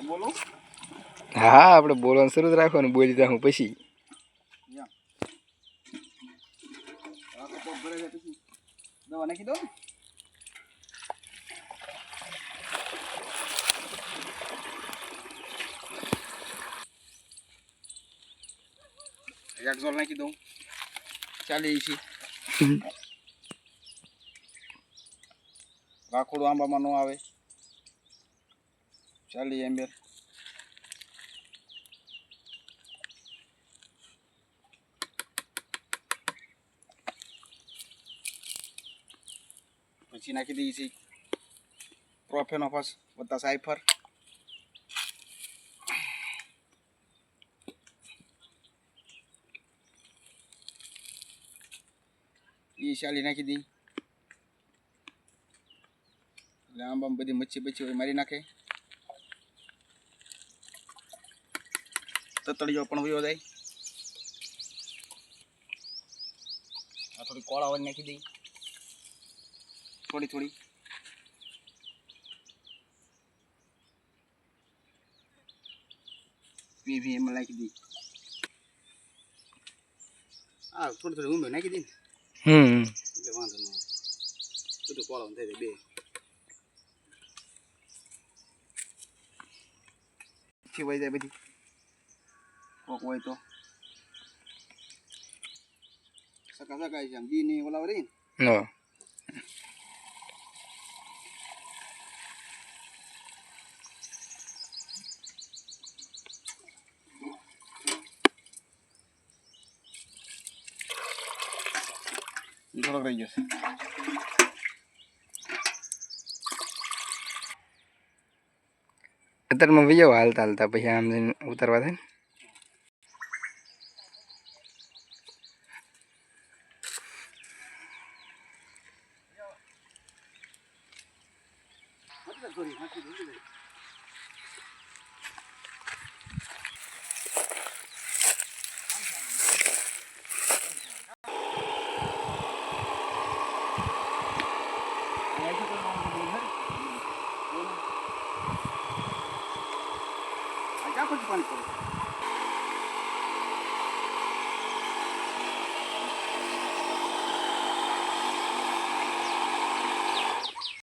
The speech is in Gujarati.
બોલો. હા આપણે બોલવાનું શરૂ જ રાખવાનું, બોલી જાઉં પછી. દવા નાખી દો. એક ઝોલ નાખી દઉં. ચાલી છે. રાખોડું આંબામાં ન આવે. ચાલી એમ્બેર. પછી નાખી દઈએ છીએ પ્રોફેનોફાસ વત્તા સાયફર. એ શાલી નાખી દઈ એટલે આંબામાં બધી મચ્છી હોય મારી નાખે. તતડીઓ પણ વયો જાય. આ થોડી કોળા વાળી નાખી દઈ થોડી. વી એમાં નાખી દઈ. હા થોડી ઊંધો નાખી દઈ ને. એટલે વાંધો ન આવે. બધું કોળા થઈ જાય બે. છીવાઈ જાય બધી કોક હોય તો સકાય છે. આમ બી ની ઓલા રહી ને થોડોક રહી જશે. અત્યારમાં વિયો હાલતા પછી આમ જઈને ઉતારવા થાય ને. ક્યાં પછી પાણી પડે.